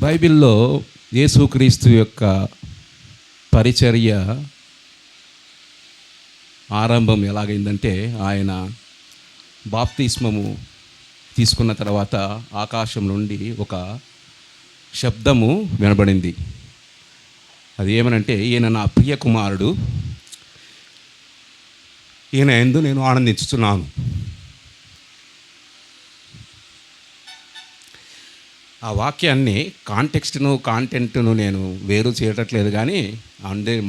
బైబిల్లో యేసుక్రీస్తు యొక్క పరిచర్య ఆరంభం ఎలాగైందంటే, ఆయన బాప్తిస్మము తీసుకున్న తర్వాత ఆకాశం నుండి ఒక శబ్దము వినబడింది. అది ఏమనంటే, ఈయన నా ప్రియ కుమారుడు, ఈయన యందు నేను ఆనందించుతున్నాను. ఆ వాక్యాన్ని కాంటెంట్ను నేను వేరు చేయట్లేదు, కానీ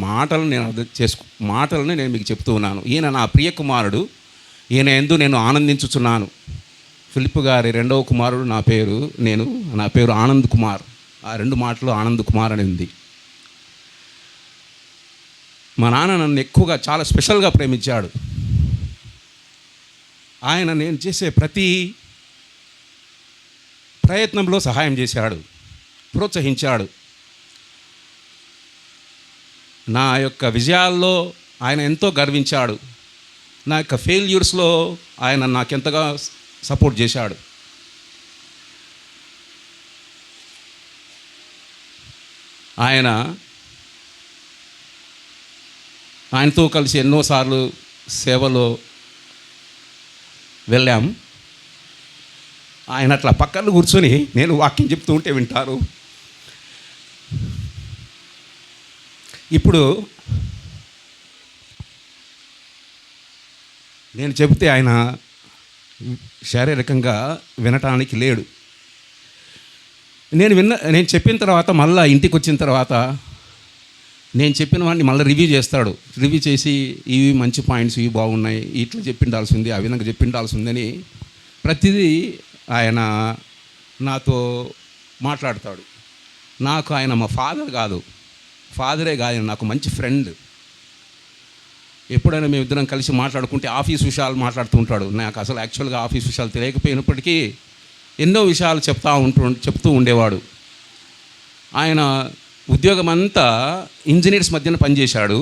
మాటలను నేను మీకు చెప్తూ ఉన్నాను. ఈయన నా ప్రియ కుమారుడు, ఈయన యందు నేను ఆనందించుచున్నాను. ఫిలిప్ గారి రెండవ కుమారుడు నా పేరు ఆనంద్ కుమార్. ఆ రెండు మాటలు ఆనంద్ కుమార్ అని ఉంది. మా నాన్న నన్ను ఎక్కువగా చాలా స్పెషల్గా ప్రేమించాడు. ఆయన నేను చేసే ప్రతి ప్రయత్నంలో సహాయం చేశాడు, ప్రోత్సహించాడు. నా యొక్క విజయాల్లో ఆయన ఎంతో గర్వించాడు. నా యొక్క ఫెయిల్యూర్స్లో ఆయన నాకెంతగా సపోర్ట్ చేశాడు. ఆయనతో కలిసి ఎన్నోసార్లు సేవలో వెళ్ళాం. ఆయన అట్లా పక్కన కూర్చొని నేను వాక్యం చెప్తూ ఉంటే వింటారు. ఇప్పుడు నేను చెబితే ఆయన శారీరకంగా వినటానికి లేడు. నేను చెప్పిన తర్వాత మళ్ళీ ఇంటికి వచ్చిన తర్వాత నేను చెప్పిన వాడిని మళ్ళీ రివ్యూ చేస్తాడు. రివ్యూ చేసి ఇవి మంచి పాయింట్స్, ఇవి బాగున్నాయి, ఇట్లా చెప్పిండాల్సి ఉంది, ఆ విధంగా చెప్పిండాల్సి ఉందని ప్రతిదీ ఆయన నాతో మాట్లాడతాడు. నాకు ఆయన మా ఫాదరే కాదు, నాకు మంచి ఫ్రెండ్. ఎప్పుడైనా మేమిద్దరం కలిసి మాట్లాడుకుంటే ఆఫీస్ విషయాలు మాట్లాడుతూ ఉంటాడు. నాకు అసలు యాక్చువల్గా ఆఫీస్ విషయాలు తెలియకపోయినప్పటికీ ఎన్నో విషయాలు చెప్తూ ఉండేవాడు. ఆయన ఉద్యోగం అంతా ఇంజనీర్స్ మధ్యన పనిచేశాడు.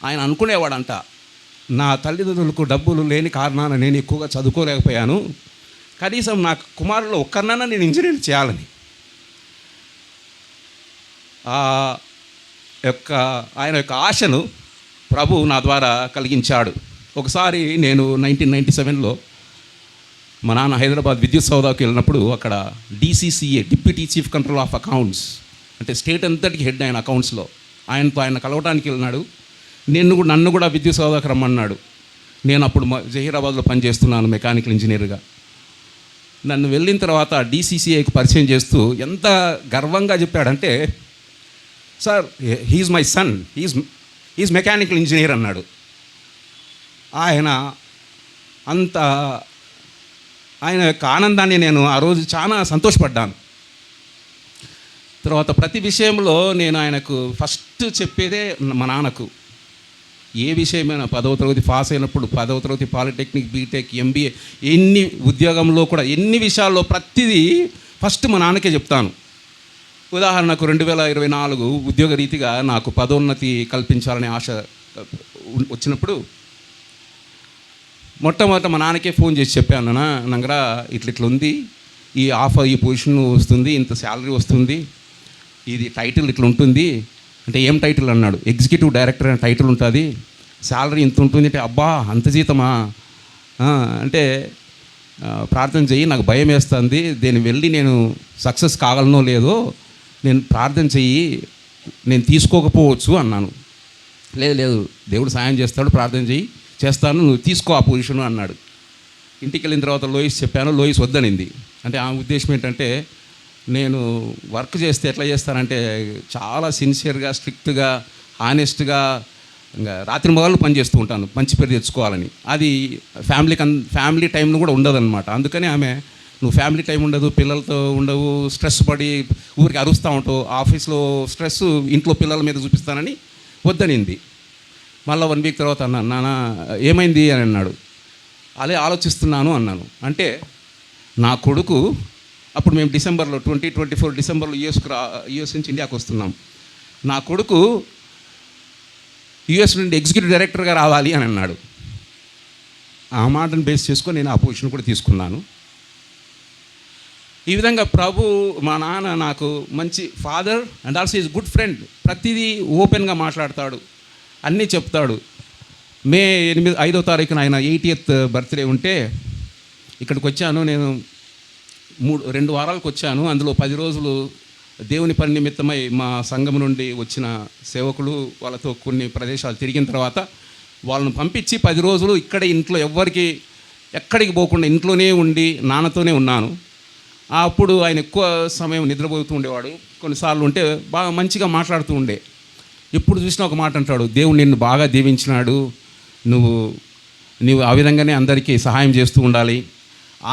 ఆయన అనుకునేవాడంట, నా తల్లిదండ్రులకు డబ్బులు లేని కారణాన నేను ఎక్కువగా చదువుకోలేకపోయాను, కనీసం నా కుమారులో ఒక్కరినైనా నేను ఇంజనీర్ చేయాలని. ఆయన యొక్క ఆశను ప్రభు నా ద్వారా కలిగించాడు. ఒకసారి నేను 1997లో మా నాన్న హైదరాబాద్ విద్యుత్ సౌదాకి వెళ్ళినప్పుడు అక్కడ DCCA, deputy chief control of accounts, అంటే స్టేట్ అంతటికి హెడ్ ఆయన అకౌంట్స్లో. ఆయన కలవటానికి వెళ్ళినాడు. నన్ను కూడా విద్యుత్ సౌదాకి రమ్మన్నాడు. నేను అప్పుడు జహీరాబాద్లో పనిచేస్తున్నాను మెకానికల్ ఇంజనీర్గా. నన్ను వెళ్ళిన తర్వాత DCCAకి పరిచయం చేస్తూ ఎంత గర్వంగా చెప్పాడంటే, sir he's my son, he's mechanical engineer అన్నాడు. ఆయన యొక్క ఆనందాన్ని నేను ఆ రోజు చాలా సంతోషపడ్డాను. తర్వాత ప్రతి విషయంలో నేను ఆయనకు ఫస్ట్ చెప్పేదే మా నాన్నకు. ఏ విషయమైనా 10వ తరగతి పాస్ అయినప్పుడు, 10వ తరగతి పాలిటెక్నిక్, బీటెక్, MBA, ఎన్ని ఉద్యోగంలో కూడా ఎన్ని విషయాల్లో ప్రతిదీ ఫస్ట్ మా నాన్నకే చెప్తాను. ఉదాహరణకు 2024 ఉద్యోగ రీతిగా నాకు పదోన్నతి కల్పించాలనే ఆశ వచ్చినప్పుడు మొట్టమొదట మా నాన్నకే ఫోన్ చేసి చెప్పాను, నంగరా ఇట్లా ఉంది, ఈ పొజిషన్ వస్తుంది, ఇంత శాలరీ వస్తుంది, ఇది టైటిల్ ఇట్లా ఉంటుంది. అంటే ఏం టైటిల్ అన్నాడు. ఎగ్జిక్యూటివ్ డైరెక్టర్ అనే టైటిల్ ఉంటుంది, శాలరీ ఇంత ఉంటుంది. అంటే అబ్బా అంత జీతమా అంటే ప్రార్థన చెయ్యి, నాకు భయం వేస్తుంది, దీన్ని వెళ్ళి నేను సక్సెస్ కాగలనో లేదో నేను ప్రార్థన చెయ్యి, నేను తీసుకోకపోవచ్చు అన్నాను. లేదు దేవుడు సాయం చేస్తాడు, ప్రార్థన చెయ్యి, చేస్తాను, నువ్వు తీసుకో ఆ పొజిషన్ అన్నాడు. ఇంటికి వెళ్ళిన తర్వాత లోయిస్ చెప్పాను. లోయిస్ వద్దనింది. అంటే ఆ ఉద్దేశం ఏంటంటే, నేను వర్క్ చేస్తే ఎట్లా చేస్తానంటే చాలా సిన్సియర్గా, స్ట్రిక్ట్గా, హానెస్ట్గా, ఇంకా రాత్రి మొదలు పనిచేస్తూ ఉంటాను మంచి పేరు తెచ్చుకోవాలని. అది ఫ్యామిలీ టైంను కూడా ఉండదన్నమాట. అందుకని ఆమె, నువ్వు ఫ్యామిలీ టైం ఉండదు, పిల్లలతో ఉండవు, స్ట్రెస్ పడి ఊరికి అరుస్తూ ఉంటావు, ఆఫీస్లో స్ట్రెస్ ఇంట్లో పిల్లల మీద చూపిస్తానని వద్దనింది. మళ్ళీ 1 వీక్ తర్వాత అన్నాను, నాన్న ఏమైంది అని అన్నాడు. అదే ఆలోచిస్తున్నాను అన్నాను. అంటే నా కొడుకు, అప్పుడు మేము డిసెంబర్లో 2024 డిసెంబర్లో యూఎస్ నుంచి ఇండియాకి వస్తున్నాం. నా కొడుకు యూఎస్ నుండి ఎగ్జిక్యూటివ్ డైరెక్టర్గా రావాలి అని అన్నాడు. ఆ మాటను బేస్ చేసుకొని నేను ఆ పొజిషన్ కూడా తీసుకున్నాను. ఈ విధంగా ప్రభు మా నాన్న నాకు మంచి father and also is good friend. ప్రతిదీ ఓపెన్గా మాట్లాడతాడు, అన్నీ చెప్తాడు. మే 5వ తారీఖున ఆయన 80th బర్త్డే ఉంటే ఇక్కడికి వచ్చాను. నేను 2 వారాలకు వచ్చాను. అందులో 10 రోజులు దేవుని పని నిమిత్తమై మా సంఘం నుండి వచ్చిన సేవకులు వాళ్ళతో కొన్ని ప్రదేశాలు తిరిగిన తర్వాత వాళ్ళని పంపించి 10 రోజులు ఇక్కడే ఇంట్లో ఎక్కడికి పోకుండా ఇంట్లోనే ఉండి నాన్నతోనే ఉన్నాను. అప్పుడు ఆయన ఎక్కువ సమయం నిద్రపోతూ ఉండేవాడు. కొన్నిసార్లు ఉంటే బాగా మంచిగా మాట్లాడుతూ ఉండే. ఎప్పుడు చూసినా ఒక మాట అంటాడు, దేవుడు నిన్ను బాగా దీవించినాడు, నువ్వు ఆ విధంగానే అందరికీ సహాయం చేస్తూ ఉండాలి.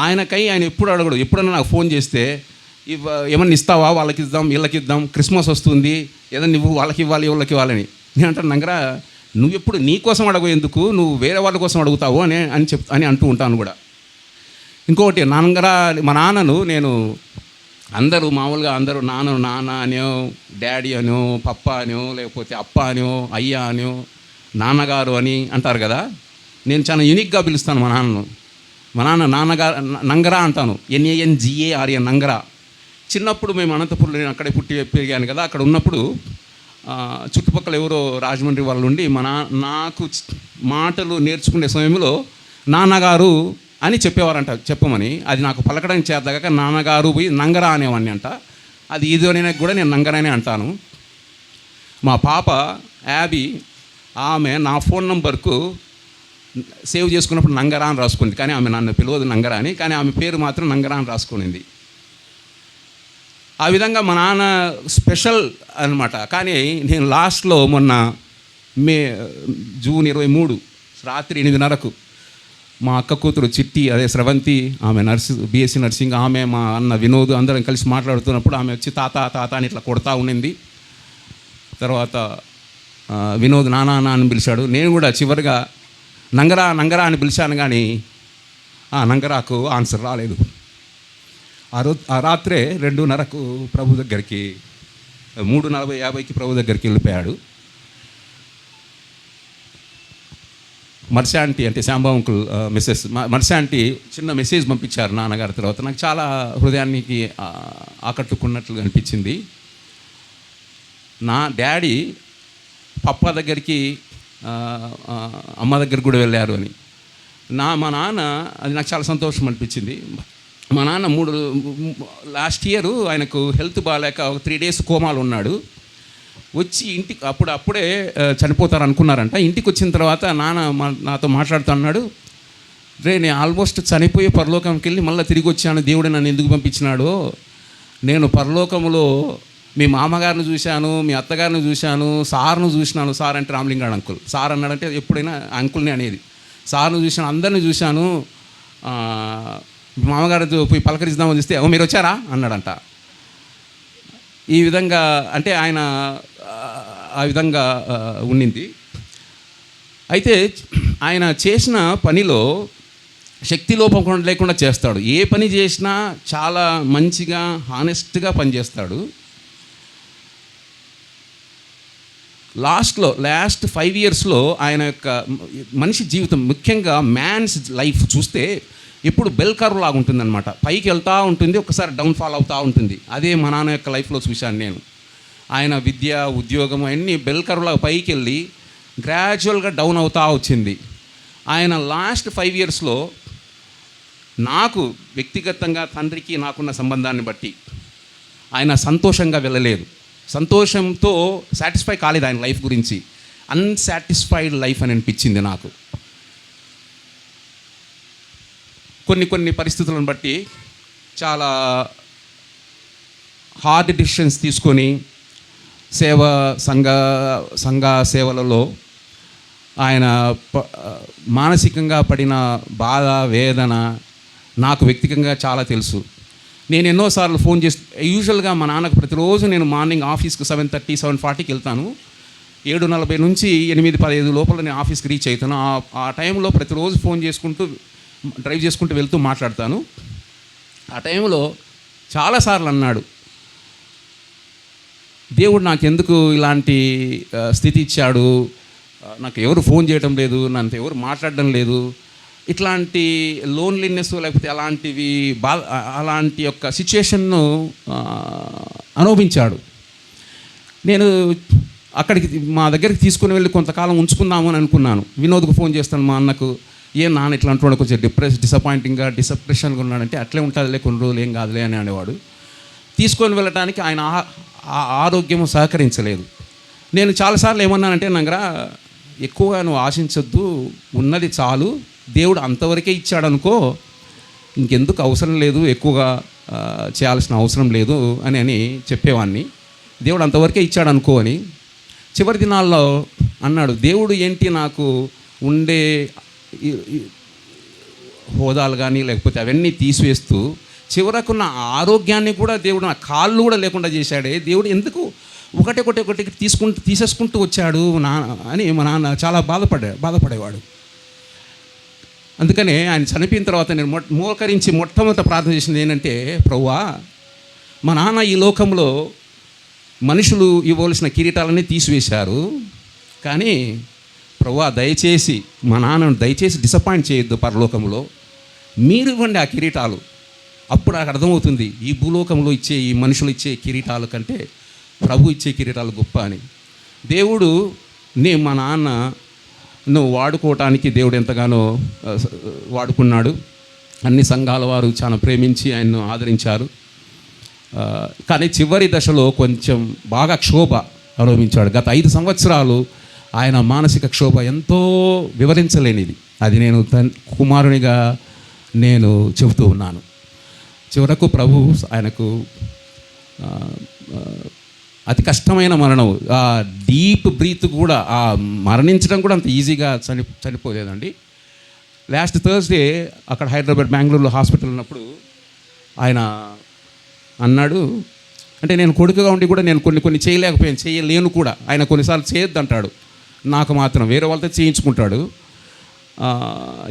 ఆయన ఎప్పుడు అడగడు. ఎప్పుడన్నా నాకు ఫోన్ చేస్తే ఏమన్నా ఇస్తావా, వాళ్ళకి ఇద్దాం వీళ్ళకి ఇద్దాం, క్రిస్మస్ వస్తుంది ఏదన్నా నువ్వు వాళ్ళకి ఇవ్వాలి వీళ్ళకి ఇవ్వాలని. నేను అంటాను, నంగరా నువ్వు ఎప్పుడు నీ కోసం అడగవు, ఎందుకు నువ్వు వేరే వాళ్ళ కోసం అడుగుతావు అని అంటూ ఉంటాను కూడా. ఇంకొకటి నంగరా మా నాన్నను నేను మామూలుగా అందరూ నాన్న అనో డాడీ అనో పప్ప అనో లేకపోతే అప్ప అనో అయ్యా అనో నాన్నగారు అని అంటారు కదా. నేను చాలా యూనిక్గా పిలుస్తాను మా నాన్నను. మా నాన్నగారు నంగరా అంటాను, NANGARA నంగరా. చిన్నప్పుడు మేము అనంతపురంలో, నేను అక్కడే పుట్టి పెరిగాను కదా. అక్కడ ఉన్నప్పుడు చుట్టుపక్కల ఎవరో రాజమండ్రి వాళ్ళు ఉండి నాకు మాటలు నేర్చుకునే సమయంలో నాన్నగారు అని చెప్పమని. అది నాకు పలకడానికి చేతగాక నాన్నగారు పోయి నంగరా అనేవాడిని అంట. అది ఇదోనైనా కూడా నేను నంగరానే అంటాను. మా పాప యాబీ ఆమె నా ఫోన్ నంబర్కు సేవ్ చేసుకున్నప్పుడు నంగరా అని రాసుకుంది, కానీ ఆమె నన్ను పిలవదు నంగరా అని, కానీ ఆమె పేరు మాత్రం నంగరా అని రాసుకునింది. ఆ విధంగా మా నాన్న స్పెషల్ అనమాట. కానీ నేను లాస్ట్లో మొన్న జూన్ 23 రాత్రి 8:30కు మా అక్క కూతురు చిట్టి, అదే స్రవంతి, ఆమె BSc నర్సింగ్, ఆమె మా అన్న వినోద్ అందరం కలిసి మాట్లాడుతున్నప్పుడు ఆమె వచ్చి తాత అని ఇట్లా కొడతా ఉండింది. తర్వాత వినోద్ నాన్న అని పిలిచాడు. నేను కూడా చివరిగా నంగరా అని పిలిచాను, కానీ ఆ నంగరాకు ఆన్సర్ రాలేదు. ఆ రాత్రే 2:30కు ప్రభు దగ్గరికి 3:40-50కి ప్రభు దగ్గరికి వెళ్ళిపోయాడు. మర్శాంటి అంటే శాంబాబు అంకుల్ మర్శాంటి చిన్న మెసేజ్ పంపించారు నాన్నగారి. తర్వాత నాకు చాలా హృదయానికి ఆకట్టుకున్నట్లు అనిపించింది. నా డాడీ పప్ప దగ్గరికి అమ్మ దగ్గరికి కూడా వెళ్ళారు అని. మా నాన్న, అది నాకు చాలా సంతోషం అనిపించింది. మా నాన్న లాస్ట్ ఇయర్ ఆయనకు హెల్త్ బాగాలేక 3 days కోమాలు ఉన్నాడు. వచ్చి ఇంటికి అప్పుడే చనిపోతారు అనుకున్నారంట. ఇంటికి వచ్చిన తర్వాత నాతో మాట్లాడుతూ అన్నాడు, నేను ఆల్మోస్ట్ చనిపోయి పరలోకంకి వెళ్ళి మళ్ళీ తిరిగి వచ్చాను, దేవుడు నన్ను ఎందుకు పంపించినాడో. నేను పరలోకంలో మీ మామగారిని చూశాను, మీ అత్తగారిని చూశాను, సార్ను చూసినాను. సార్ అంటే రామలింగాడు అంకుల్. సార్ అన్నాడంటే ఎప్పుడైనా అంకుల్ని అనేది. సార్ను చూశాను, అందరిని చూశాను. మామగారితో పోయి పలకరిద్దామని చూస్తే మీరు వచ్చారా అన్నాడంట. ఈ విధంగా అంటే ఆయన ఆ విధంగా ఉండింది. అయితే ఆయన చేసిన పనిలో శక్తి లోపం లేకుండా చేస్తాడు. ఏ పని చేసినా చాలా మంచిగా హానెస్ట్గా పనిచేస్తాడు. లాస్ట్ 5 yearsలో ఆయన యొక్క మనిషి జీవితం, ముఖ్యంగా మ్యాన్స్ లైఫ్ చూస్తే ఎప్పుడు బెల్ కర్వ్ లాగా ఉంటుందన్నమాట. పైకి వెళ్తూ ఉంటుంది, ఒకసారి డౌన్ఫాల్ అవుతూ ఉంటుంది. అదే మా నాన్న యొక్క లైఫ్లో చూశాను నేను. ఆయన విద్య, ఉద్యోగం అన్నీ బెల్ కర్వ్ లాగా పైకి వెళ్ళి గ్రాడ్యువల్గా డౌన్ అవుతూ వచ్చింది. ఆయన లాస్ట్ 5 yearsలో నాకు వ్యక్తిగతంగా తండ్రికి నాకున్న సంబంధాన్ని బట్టి ఆయన సంతోషంగా వెళ్ళలేదు. సంతోషంతో సాటిస్ఫై కాలేదు ఆయన లైఫ్ గురించి. అన్సాటిస్ఫైడ్ లైఫ్ అని అనిపించింది నాకు. కొన్ని పరిస్థితులను బట్టి చాలా హార్డ్ డిసిషన్స్ తీసుకొని సంఘ సేవలలో ఆయన మానసికంగా పడిన బాధ, వేదన నాకు వ్యక్తిగతంగా చాలా తెలుసు. నేను ఎన్నోసార్లు ఫోన్ చేసి, యూజువల్గా మా నాన్నకు ప్రతిరోజు నేను మార్నింగ్ ఆఫీస్కి 7:30, 7:40కి వెళ్తాను. 7:40 నుంచి 8:15 లోపల నేను ఆఫీస్కి రీచ్ అవుతాను. ఆ టైంలో ప్రతిరోజు ఫోన్ చేసుకుంటూ డ్రైవ్ చేసుకుంటూ వెళ్తూ మాట్లాడతాను. ఆ టైంలో చాలాసార్లు అన్నాడు, దేవుడు నాకు ఎందుకు ఇలాంటి స్థితి ఇచ్చాడు, నాకు ఎవరు ఫోన్ చేయడం లేదు, నన్ను ఎవరు మాట్లాడడం లేదు, ఇట్లాంటి లోన్లీనెస్ లేకపోతే అలాంటివి అలాంటి యొక్క సిచ్యుయేషన్ను అనుభవించాడు. నేను అక్కడికి మా దగ్గరికి తీసుకుని వెళ్ళి కొంతకాలం ఉంచుకుందాము అని అనుకున్నాను. వినోద్కు ఫోన్ చేస్తాను మా అన్నకు, ఏం నాన్న ఇట్లా అంటున్నాడు, కొంచెం డిసప్పాయింటింగ్గా డిప్రెషన్గా ఉన్నాడంటే, అట్లే ఉంటుందిలే కొన్ని రోజులు ఏం కాదులే అని అనేవాడు. తీసుకొని వెళ్ళటానికి ఆయన ఆరోగ్యం సహకరించలేదు. నేను చాలాసార్లు ఏమన్నానంటే, నంగరా ఎక్కువగా నువ్వు ఆశించొద్దు, ఉన్నది చాలు, దేవుడు అంతవరకే ఇచ్చాడనుకో, ఇంకెందుకు అవసరం లేదు, ఎక్కువగా చేయాల్సిన అవసరం లేదు అని చెప్పేవాడిని. దేవుడు అంతవరకే ఇచ్చాడు అనుకో అని. చివరి దినాల్లో అన్నాడు, దేవుడు ఏంటి నాకు ఉండే హోదాలు కానీ లేకపోతే అవన్నీ తీసివేస్తూ చివరకున్న ఆరోగ్యాన్ని కూడా దేవుడు, నా కాళ్ళు కూడా లేకుండా చేశాడే, దేవుడు ఎందుకు ఒకటి తీసేసుకుంటూ వచ్చాడు అని మా నాన్న చాలా బాధపడేవాడు. అందుకనే ఆయన చనిపోయిన తర్వాత నేను మోకరించి మొట్టమొదట ప్రార్థన చేసింది ఏంటంటే, ప్రభువా మా నాన్న ఈ లోకంలో మనుషులు ఇవ్వవలసిన కిరీటాలన్నీ తీసివేశారు, కానీ ప్రభువా దయచేసి మా నాన్నను దయచేసి డిసప్పాయింట్ చేయొద్దు పరలోకంలో, మీరు ఇవ్వండి ఆ కిరీటాలు. అప్పుడు నాకు అర్థమవుతుంది ఈ భూలోకంలో ఇచ్చే ఈ మనుషులు ఇచ్చే కిరీటాల కంటే ప్రభు ఇచ్చే కిరీటాలు గొప్ప అని. దేవుడు మా నాన్న నువ్వు వాడుకోవటానికి దేవుడు ఎంతగానో వాడుకున్నాడు. అన్ని సంఘాల వారు చాలా ప్రేమించి ఆయన్ను ఆదరించారు. కానీ చివరి దశలో కొంచెం బాగా క్షోభ అనుభవించాడు. గత 5 సంవత్సరాలు ఆయన మానసిక క్షోభ ఎంతో వివరించలేనిది. అది నేను కుమారునిగా నేను చెబుతూ ఉన్నాను. చివరకు ప్రభు ఆయనకు అతి కష్టమైన మరణం, ఆ డీప్ బ్రీత్ కూడా, ఆ మరణించడం కూడా అంత ఈజీగా చనిపోలేదండి. లాస్ట్ థర్స్డే అక్కడ హైదరాబాద్ బెంగళూరులో హాస్పిటల్ ఉన్నప్పుడు ఆయన అన్నాడు, అంటే నేను కొడుకుగా ఉండి కూడా నేను కొన్ని చేయలేను కూడా. ఆయన కొన్నిసార్లు చేయొద్దు అంటాడు, నాకు మాత్రం వేరే వాళ్ళతో చేయించుకుంటాడు.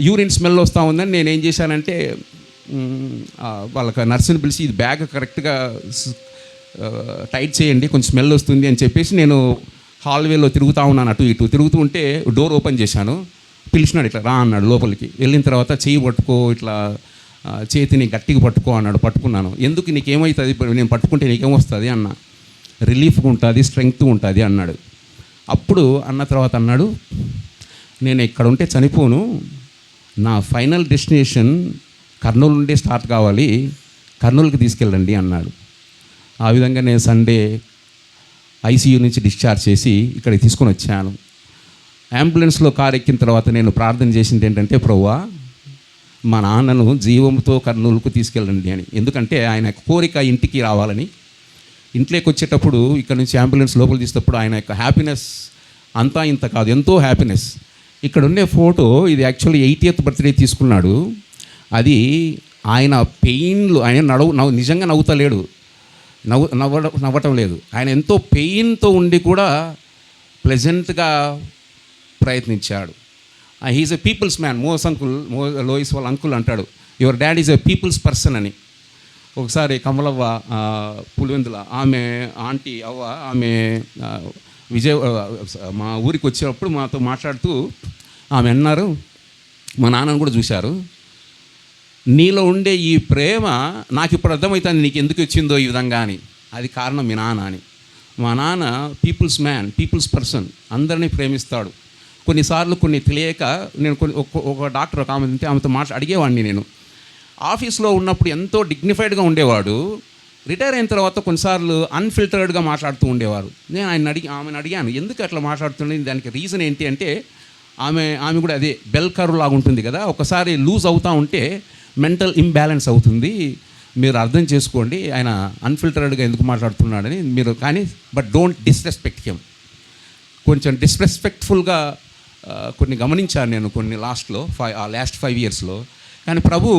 యూరిన్ స్మెల్ వస్తూ ఉందని నేను ఏం చేశానంటే, వాళ్ళకి నర్సుని పిలిచి ఇది బ్యాగ్ కరెక్ట్గా టైట్ చేయండి, కొంచెం స్మెల్ వస్తుంది అని చెప్పేసి నేను హాల్వేలో తిరుగుతూ ఉన్నాను. అటు ఇటు తిరుగుతూ ఉంటే డోర్ ఓపెన్ చేశాను. పిలిచినాడు, ఇట్లా రా అన్నాడు లోపలికి. వెళ్ళిన తర్వాత చెయ్యి పట్టుకో, ఇట్లా చేతిని గట్టిగా పట్టుకో అన్నాడు. పట్టుకున్నాను. ఎందుకు నీకేమవుతుంది, నేను పట్టుకుంటే నీకేమొస్తుంది అన్న, రిలీఫ్గా ఉంటుంది, స్ట్రెంగ్త్ ఉంటుంది అన్నాడు. అప్పుడు అన్న తర్వాత అన్నాడు, నేను ఇక్కడ ఉంటే చనిపోను, నా ఫైనల్ డెస్టినేషన్ కర్నూలు నుండే స్టార్ట్ కావాలి, కర్నూలుకి తీసుకెళ్ళండి అన్నాడు. ఆ విధంగా నేను సండే ఐసీయూ నుంచి డిశ్చార్జ్ చేసి ఇక్కడికి తీసుకొని వచ్చాను. అంబులెన్స్లో కారు ఎక్కిన తర్వాత నేను ప్రార్థన చేసింది ఏంటంటే, ప్రభువా మా నాన్నను జీవంతో కర్నూలుకు తీసుకెళ్ళండి అని. ఎందుకంటే ఆయన కోరిక ఇంటికి రావాలని. ఇంట్లోకి వచ్చేటప్పుడు ఇక్కడ నుంచి అంబులెన్స్ లోపల తీసేటప్పుడు ఆయన యొక్క హ్యాపీనెస్ అంతా ఇంత కాదు, ఎంతో హ్యాపీనెస్. ఇక్కడ ఉండే ఫోటో ఇది యాక్చువల్లీ 80th బర్త్డే తీసుకున్నాడు. అది ఆయన పెయిన్లు, ఆయన నిజంగా నవ్వుతలేడు, నవ్వటం లేదు. ఆయన ఎంతో పెయిన్తో ఉండి కూడా ప్లెజెంట్గా ప్రయత్నించాడు. He's a people's man. Lois వాళ్ళ అంకుల్ అంటాడు, your dad is a people's person అని. ఒకసారి కమలవ్వ పులివెందుల ఆమె ఆంటీ అవ్వ, ఆమె మా ఊరికి వచ్చేటప్పుడు మాతో మాట్లాడుతూ ఆమె అన్నారు, మా నాన్నను కూడా చూశారు, నీలో ఉండే ఈ ప్రేమ నాకు ఇప్పుడు అర్థమవుతుంది నీకు ఎందుకు వచ్చిందో ఈ విధంగా అని. అది కారణం మీ నాన్న అని. మా నాన్న పీపుల్స్ మ్యాన్, పీపుల్స్ పర్సన్, అందరినీ ప్రేమిస్తాడు. కొన్నిసార్లు కొన్ని తెలియక నేను ఒక డాక్టర్ ఒక ఆమెతో అడిగేవాడిని. నేను ఆఫీస్లో ఉన్నప్పుడు ఎంతో డిగ్నిఫైడ్గా ఉండేవాడు, రిటైర్ అయిన తర్వాత కొన్నిసార్లు అన్ఫిల్టర్డ్గా మాట్లాడుతూ ఉండేవారు. నేను ఆమెను అడిగాను, ఎందుకు అట్లా మాట్లాడుతుంది, దానికి రీజన్ ఏంటి అంటే, ఆమె కూడా అదే బెల్ కర్వ్ లాగా ఉంటుంది కదా, ఒకసారి లూజ్ అవుతూ ఉంటే మెంటల్ ఇంబ్యాలెన్స్ అవుతుంది, మీరు అర్థం చేసుకోండి ఆయన అన్ఫిల్టర్డ్గా ఎందుకు మాట్లాడుతున్నాడని మీరు. కానీ బట్ డోంట్ డిస్రెస్పెక్ట్ హిమ్. కొంచెం డిస్రెస్పెక్ట్ఫుల్గా కొన్ని గమనించాను నేను కొన్ని లాస్ట్ 5 yearsలో. కానీ ప్రభు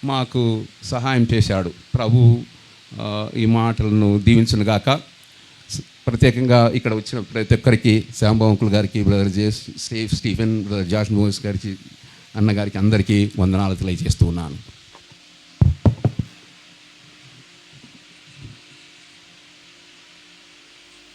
మాకు సహాయం చేశాడు. ప్రభు ఈ మాటలను దీవించును గాక. ప్రత్యేకంగా ఇక్కడ వచ్చిన ప్రతి ఒక్కరికి, శ్యాంబాబు అంకుల్ గారికి, బ్రదర్ స్టీఫెన్, బ్రదర్ జాష్ మోస్ గారికి, అన్నగారికి, అందరికీ వందనాలు తెలియజేస్తూ ఉన్నాను.